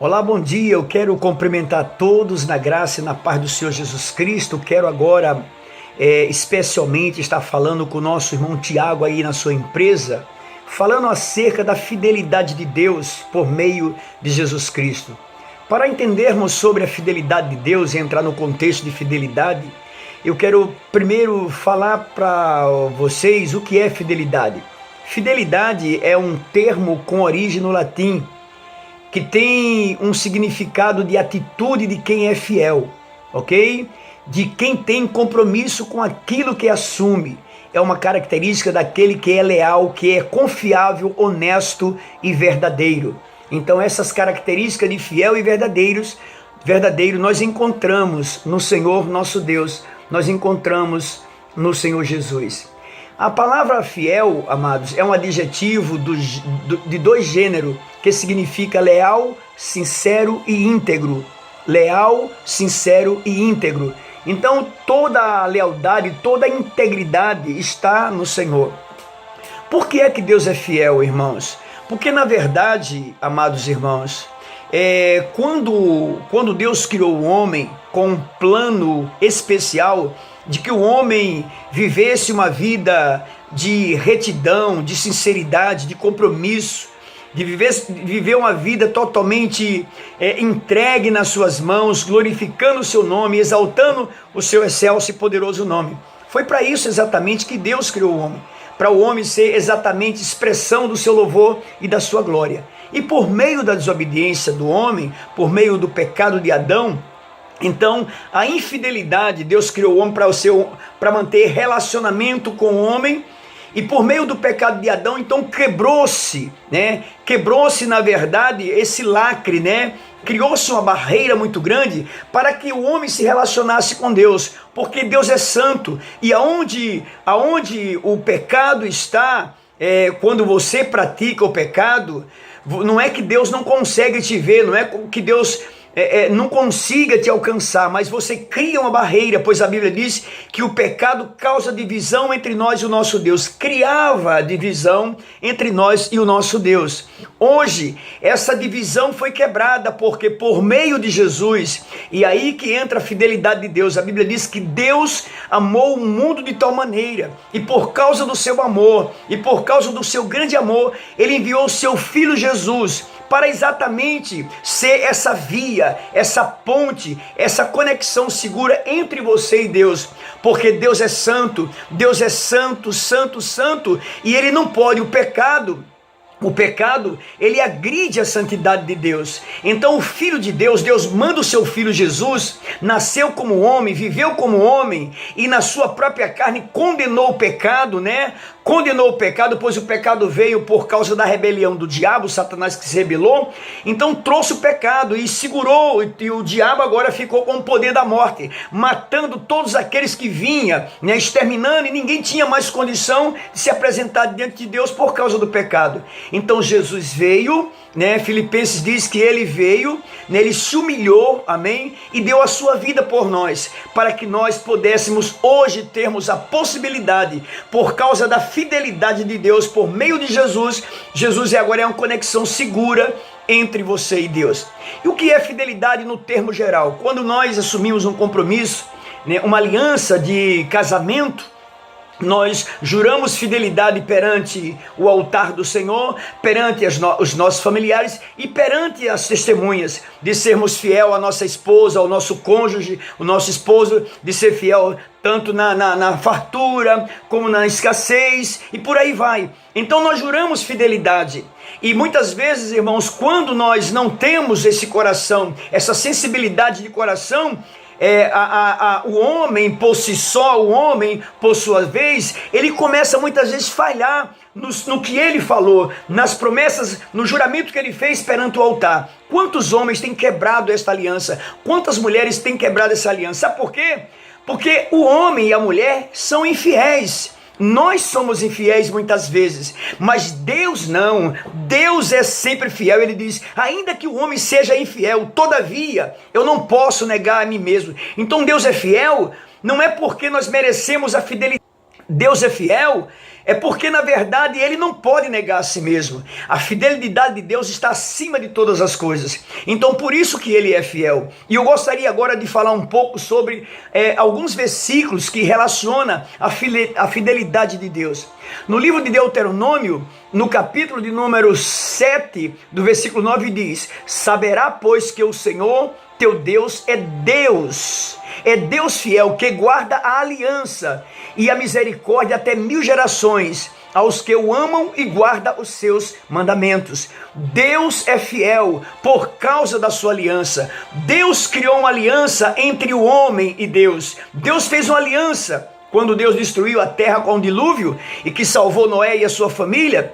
Olá, bom dia. Eu quero cumprimentar todos na graça e na paz do Senhor Jesus Cristo. Quero agora, especialmente, estar falando com o nosso irmão Tiago aí na sua empresa, falando acerca da fidelidade de Deus por meio de Jesus Cristo. Para entendermos sobre a fidelidade de Deus e entrar no contexto de fidelidade, eu quero primeiro falar para vocês o que é fidelidade. Fidelidade é um termo com origem no latim, que tem um significado de atitude de quem é fiel, ok? De quem tem compromisso com aquilo que assume. É uma característica daquele que é leal, que é confiável, honesto e verdadeiro. Então essas características de fiel e verdadeiro nós encontramos no Senhor nosso Deus, nós encontramos no Senhor Jesus. A palavra fiel, amados, é um adjetivo de dois gêneros, que significa leal, sincero e íntegro. Leal, sincero e íntegro. Então toda a lealdade, toda a integridade está no Senhor. Por que é que Deus é fiel, irmãos? Porque na verdade, amados irmãos, quando Deus criou o homem com um plano especial de que o homem vivesse uma vida de retidão, de sinceridade, de compromisso, de viver uma vida totalmente entregue nas suas mãos, glorificando o seu nome, exaltando o seu excelso e poderoso nome. Foi para isso exatamente que Deus criou o homem, para o homem ser exatamente expressão do seu louvor e da sua glória. E por meio da desobediência do homem, por meio do pecado de Adão, então a infidelidade, Deus criou o homem para manter relacionamento com o homem, e por meio do pecado de Adão, então quebrou-se, Quebrou-se, na verdade, esse lacre, Criou-se uma barreira muito grande para que o homem se relacionasse com Deus, porque Deus é santo, e aonde o pecado está, quando você pratica o pecado, não é que Deus não consegue te ver, não é que Deus não consiga te alcançar, mas você cria uma barreira, pois a Bíblia diz que o pecado causa divisão entre nós e o nosso Deus, criava divisão entre nós e o nosso Deus. Hoje, essa divisão foi quebrada, porque por meio de Jesus, e aí que entra a fidelidade de Deus, a Bíblia diz que Deus amou o mundo de tal maneira, e por causa do seu amor, e por causa do seu grande amor, Ele enviou o seu Filho Jesus, para exatamente ser essa via, essa ponte, essa conexão segura entre você e Deus, porque Deus é santo, santo, santo, e Ele não pode, o pecado, ele agride a santidade de Deus. Então o Filho de Deus, Deus manda o seu Filho Jesus, nasceu como homem, viveu como homem, e na sua própria carne condenou o pecado, Condenou o pecado, pois o pecado veio por causa da rebelião do diabo, Satanás que se rebelou, então trouxe o pecado e segurou, e o diabo agora ficou com o poder da morte, matando todos aqueles que vinham, exterminando, e ninguém tinha mais condição de se apresentar diante de Deus por causa do pecado. Então Jesus veio, Filipenses diz que ele veio, ele se humilhou, amém, e deu a sua vida por nós, para que nós pudéssemos hoje termos a possibilidade, por causa da fidelidade de Deus, por meio de Jesus. Jesus agora é uma conexão segura entre você e Deus. E o que é fidelidade no termo geral? Quando nós assumimos um compromisso, uma aliança de casamento, nós juramos fidelidade perante o altar do Senhor, perante os nossos familiares e perante as testemunhas, de sermos fiel à nossa esposa, ao nosso cônjuge, o nosso esposo, de ser fiel tanto na fartura como na escassez, e por aí vai. Então nós juramos fidelidade, e muitas vezes, irmãos, quando nós não temos esse coração, essa sensibilidade de coração, o homem por si só, o homem por sua vez, ele começa muitas vezes a falhar no que ele falou, nas promessas, no juramento que ele fez perante o altar. Quantos homens têm quebrado esta aliança? Quantas mulheres têm quebrado essa aliança? Sabe por quê? Porque o homem e a mulher são infiéis. Nós somos infiéis muitas vezes, mas Deus não. Deus é sempre fiel. Ele diz, ainda que o homem seja infiel, todavia eu não posso negar a mim mesmo. Então Deus é fiel, não é porque nós merecemos a fidelidade Deus é fiel, é porque na verdade ele não pode negar a si mesmo. A fidelidade de Deus está acima de todas as coisas. Então por isso que ele é fiel. E eu gostaria agora de falar um pouco sobre alguns versículos que relacionam a fidelidade de Deus. No livro de Deuteronômio, no capítulo de número 7, do versículo 9 diz: saberá pois que o Senhor teu Deus é Deus fiel, que guarda a aliança e a misericórdia até 1000 gerações, aos que o amam e guarda os seus mandamentos. Deus é fiel por causa da sua aliança. Deus criou uma aliança entre o homem e Deus. Deus fez uma aliança quando Deus destruiu a terra com o dilúvio e que salvou Noé e a sua família.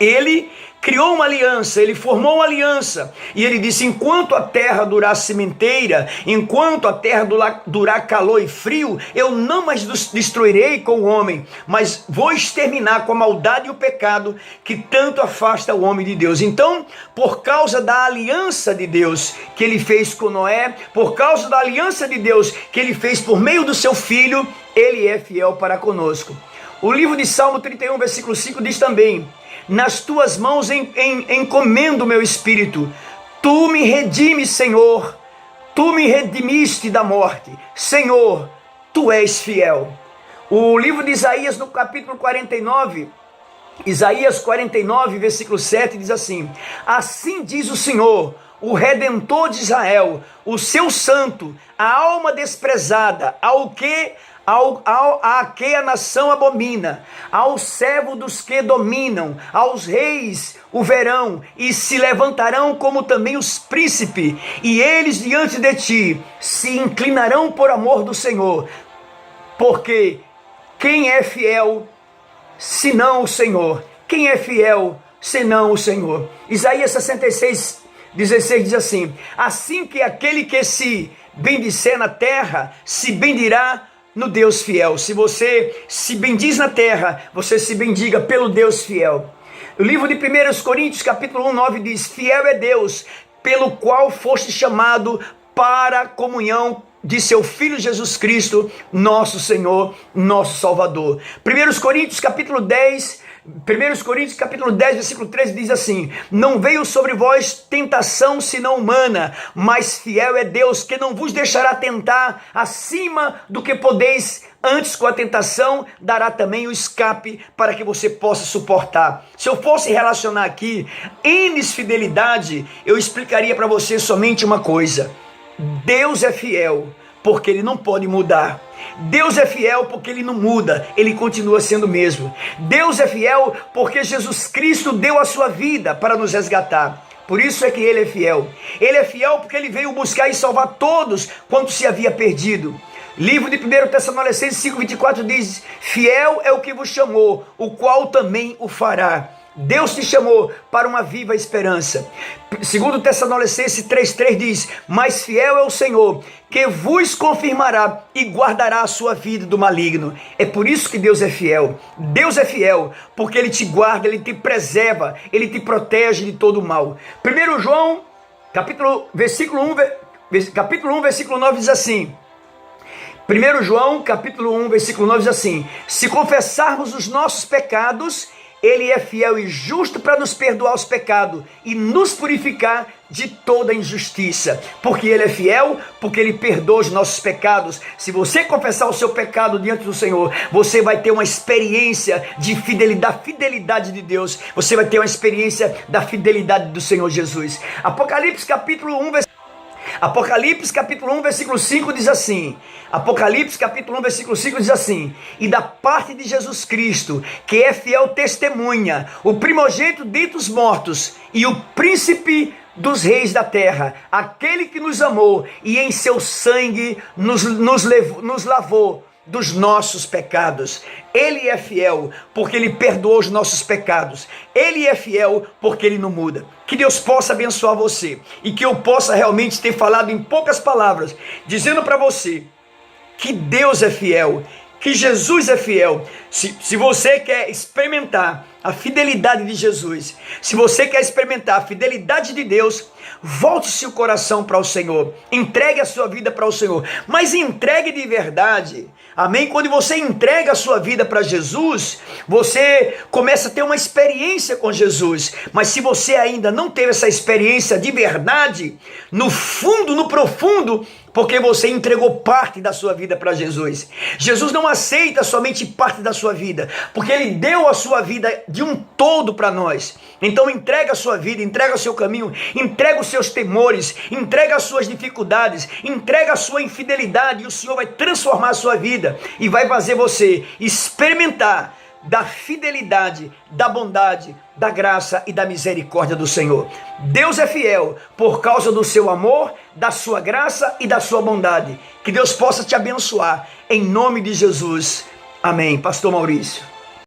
Ele criou uma aliança, ele formou uma aliança, e ele disse: enquanto a terra durar sementeira, enquanto a terra durar calor e frio, eu não mais destruirei com o homem, mas vou exterminar com a maldade e o pecado que tanto afasta o homem de Deus. Então, por causa da aliança de Deus que ele fez com Noé, por causa da aliança de Deus que ele fez por meio do seu filho, ele é fiel para conosco. O livro de Salmo 31, versículo 5 diz também: nas tuas mãos encomendo o meu espírito. Tu me redimes, Senhor. Tu me redimiste da morte. Senhor, tu és fiel. O livro de Isaías, no capítulo 49, Isaías 49, versículo 7, diz assim: assim diz o Senhor, o Redentor de Israel, o seu santo, a alma desprezada, a que a nação abomina, ao servo dos que dominam, aos reis o verão, e se levantarão como também os príncipes, e eles diante de ti se inclinarão por amor do Senhor, porque quem é fiel senão o Senhor? Quem é fiel senão o Senhor? Isaías 66, 16 diz assim: assim que aquele que se bendizer na terra se bendirá no Deus fiel. Se você se bendiz na terra, você se bendiga pelo Deus fiel. O livro de 1 Coríntios, capítulo 1, 9 diz: fiel é Deus, pelo qual foste chamado para a comunhão de seu Filho Jesus Cristo, nosso Senhor, nosso Salvador. 1 Coríntios, capítulo 10, versículo 13 diz assim: não veio sobre vós tentação senão humana, mas fiel é Deus, que não vos deixará tentar acima do que podeis, antes com a tentação dará também o escape para que você possa suportar. Se eu fosse relacionar aqui fidelidade, eu explicaria para você somente uma coisa: Deus é fiel porque ele não pode mudar. Deus é fiel porque ele não muda, ele continua sendo o mesmo. Deus é fiel porque Jesus Cristo deu a sua vida para nos resgatar. Por isso é que ele é fiel. Ele é fiel porque ele veio buscar e salvar todos quanto se havia perdido. Livro de 1 Tessalonicenses 5,24 diz: fiel é o que vos chamou, o qual também o fará. Deus te chamou para uma viva esperança. Segundo Tessalonicenses 3,3 diz: mas fiel é o Senhor, que vos confirmará e guardará a sua vida do maligno. É por isso que Deus é fiel. Deus é fiel porque ele te guarda, ele te preserva, ele te protege de todo o mal. 1 João, capítulo 1, versículo 9 diz assim: 1 João, capítulo 1, versículo 9 diz assim: se confessarmos os nossos pecados, ele é fiel e justo para nos perdoar os pecados e nos purificar de toda injustiça. Porque ele é fiel, porque ele perdoa os nossos pecados. Se você confessar o seu pecado diante do Senhor, você vai ter uma experiência da fidelidade de Deus. Você vai ter uma experiência da fidelidade do Senhor Jesus. Apocalipse capítulo 1, versículo 5 diz assim: Apocalipse capítulo 1, versículo 5 diz assim: e da parte de Jesus Cristo, que é fiel testemunha, o primogênito dentre os mortos e o príncipe dos reis da terra, aquele que nos amou e em seu sangue nos lavou dos nossos pecados. Ele é fiel porque ele perdoou os nossos pecados. Ele é fiel porque ele não muda. Que Deus possa abençoar você e que eu possa realmente ter falado em poucas palavras, dizendo para você que Deus é fiel, que Jesus é fiel. Se você quer experimentar a fidelidade de Jesus, se você quer experimentar a fidelidade de Deus, volte seu coração para o Senhor, entregue a sua vida para o Senhor, mas entregue de verdade, amém? Quando você entrega a sua vida para Jesus, você começa a ter uma experiência com Jesus, mas se você ainda não teve essa experiência de verdade, no fundo, no profundo, porque você entregou parte da sua vida para Jesus. Jesus não aceita somente parte da sua vida, porque Ele deu a sua vida de um todo para nós. Então entrega a sua vida, entrega o seu caminho, entrega os seus temores, entrega as suas dificuldades, entrega a sua infidelidade, e o Senhor vai transformar a sua vida e vai fazer você experimentar da fidelidade, da bondade, da graça e da misericórdia do Senhor. Deus é fiel por causa do seu amor, da sua graça e da sua bondade. Que Deus possa te abençoar em nome de Jesus. Amém. Pastor Maurício.